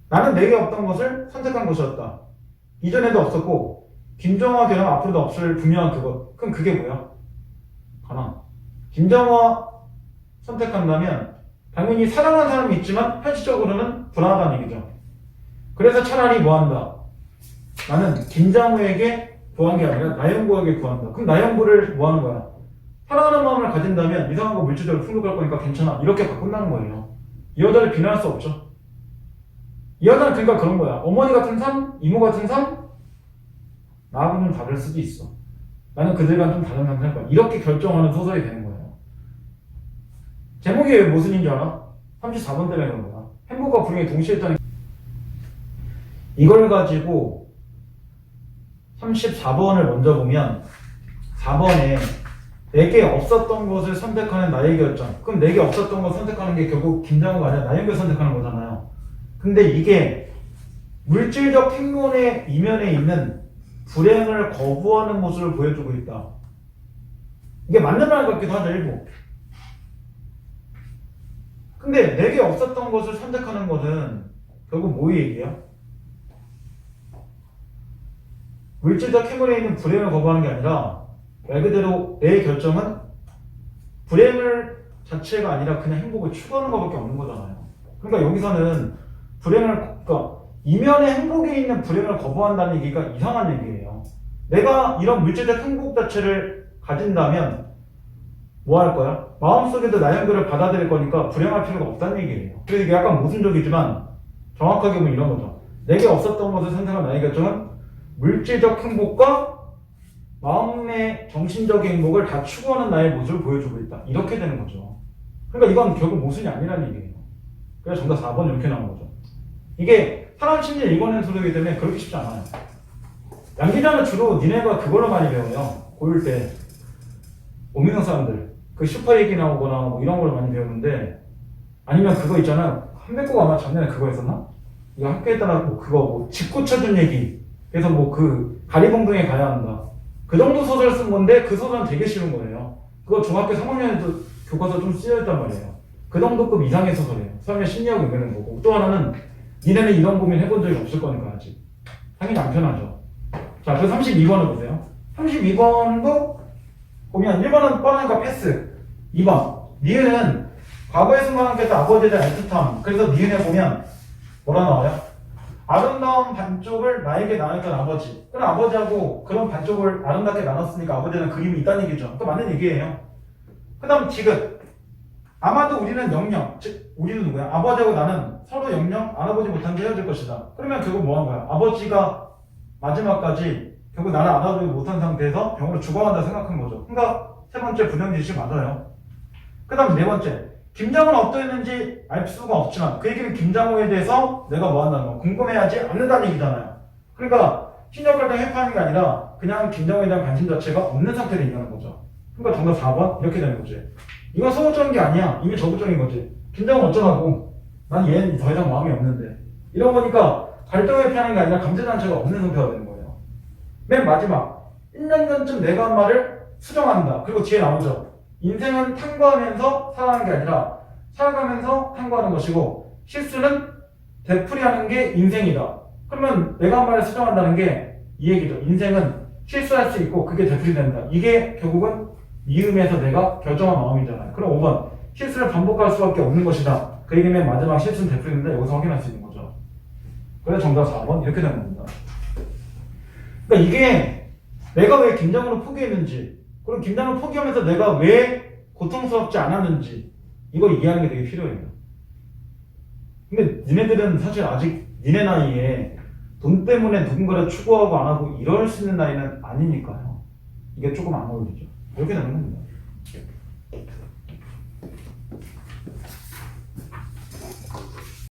나는 내게 없던 것을 선택한 것이었다. 이전에도 없었고 김정화 결혼 앞으로도 없을 분명한 그것. 그럼 그게 뭐야? 가난. 김정화 선택한다면 당연히 사랑하는 사람이 있지만 현실적으로는 불안하다는 얘기죠. 그래서 차라리 뭐한다? 나는 김장우에게 구한 게 아니라 나영구에게 구한다. 그럼 나영구를 뭐하는 거야? 사랑하는 마음을 가진다면 이상한 거 물질적으로 풍족할 거니까 괜찮아. 이렇게 바꾼다는 거예요. 이 여자를 비난할 수 없죠. 이 여자는 그러니까 그런 거야. 어머니 같은 삶, 이모 같은 삶, 나하고는 좀 다를 수도 있어. 나는 그들과는 좀 다른 삶을 살 거야. 이렇게 결정하는 소설이 되는 거예요. 제목이 왜 모순인 줄 알아? 34번 때문에 그런 거야. 행복과 불행이 동시에 있다는 이걸 가지고 34번을 먼저 보면 4번에 내게 없었던 것을 선택하는 나의 결정. 그럼 내게 없었던 걸 선택하는 게 결국 김장호가 아니라 나영을 선택하는 거잖아요. 근데 이게 물질적 행운의 이면에 있는 불행을 거부하는 모습을 보여주고 있다. 이게 맞는 말 같기도 하죠, 일부. 근데 내게 없었던 것을 선택하는 것은 결국 뭐 얘기야? 물질적 행운에 있는 불행을 거부하는 게 아니라 말 그대로 내 결정은 불행을 자체가 아니라 그냥 행복을 추구하는 것밖에 없는 거잖아요. 그러니까 여기서는 그러니까 이면에 행복이 있는 불행을 거부한다는 얘기가 이상한 얘기예요. 내가 이런 물질적 행복 자체를 가진다면 뭐 할 거야? 마음속에도 나연들을 받아들일 거니까 불행할 필요가 없다는 얘기예요. 그래서 이게 약간 모순적이지만 정확하게 보면 이런 거죠. 내게 없었던 것을 선택한 나의 결정은 물질적 행복과 마음의 정신적인 행복을 다 추구하는 나의 모습을 보여주고 있다. 이렇게 되는 거죠. 그러니까 이건 결국 모순이 아니라는 얘기예요. 그래서 정답 4번 이렇게 나온 거죠. 이게 사람 심리를 읽어내는 소리이기 때문에 그렇게 쉽지 않아요. 양기자는 주로 니네가 그걸로 많이 배워요. 고1 때 오민영 사람들 그 슈퍼 얘기 나오거나 뭐 이런 걸 많이 배우는데 아니면 그거 있잖아요. 한백호가 아마 작년에 그거 했었나? 이거 학교에 따라 뭐 그거 뭐 집 고쳐준 얘기 그래서 뭐 그 가리봉동에 가야 한다. 그 정도 소설 쓴 건데 그 소설은 되게 쉬운 거예요. 그거 중학교 3학년에도 교과서 좀 쓰여있단 말이에요. 그 정도급 이상의 소설이에요. 사람의 심리학을 읽는 거고 또 하나는 니네는 이런 고민 해본 적이 없을 거니까 아직 당연히 안 편하죠. 자, 그 32번을 보세요. 32번도 보면 1번은 뻔하니까 패스. 2번 니은은 과거의 순간께서 아버지에 대한 애틋함. 그래서 니은에 보면 뭐라 나와요? 아름다운 반쪽을 나에게 나눴던 아버지. 그럼 아버지하고 그런 반쪽을 아름답게 나눴으니까 아버지는 그림이 있다는 얘기죠. 그 맞는 얘기예요. 그 다음 지금 아마도 우리는 영영, 즉 우리는 누구야? 아버지하고 나는 서로 영영 알아보지 못한 채 헤어질 것이다. 그러면 결국 뭐 한 거야? 아버지가 마지막까지 결국 나를 알아보지 못한 상태에서 병으로 죽어간다 생각한 거죠. 그러니까 세 번째 부정지시 맞아요. 그 다음 네 번째 김장호는 어떠했는지 알 수가 없지만 그 얘기는 김장호에 대해서 내가 뭐 한다는 거 궁금해하지 않는다는 얘기잖아요. 그러니까 신적 갈등 회피하는 게 아니라 그냥 김장호에 대한 관심 자체가 없는 상태로 있는 거죠. 그러니까 정답 4번 이렇게 되는 거지. 이건 소극적인 게 아니야. 이미 적극적인 거지. 김장은 어쩌라고. 난 얘는 더 이상 마음이 없는데. 이런 거니까 갈등을 회피하는 게 아니라 감정단체가 없는 상태가 되는 거예요. 맨 마지막 1년 전쯤 내가 한 말을 수정한다. 그리고 뒤에 나오죠. 인생은 탐구하면서 살아가는 게 아니라 살아가면서 탐구하는 것이고 실수는 되풀이하는 게 인생이다. 그러면 내가 한 말을 수정한다는 게 이 얘기죠. 인생은 실수할 수 있고 그게 되풀이된다. 이게 결국은 미음에서 내가 결정한 마음이잖아요. 그럼 5번 실수를 반복할 수밖에 없는 것이다. 그 얘기는 마지막 실수는 되풀이된다. 여기서 확인할 수 있는 거죠. 그래서 정답 4번 이렇게 되는 겁니다. 그러니까 이게 내가 왜 김장으로 포기했는지 그리고 김장을 포기하면서 내가 왜 고통스럽지 않았는지 이걸 이해하는 게 되게 필요해요. 근데 니네들은 사실 아직 니네 나이에 돈 때문에 누군가를 추구하고 안 하고 이럴 수 있는 나이는 아니니까요. 이게 조금 안 어울리죠. 이렇게 되는 겁니다.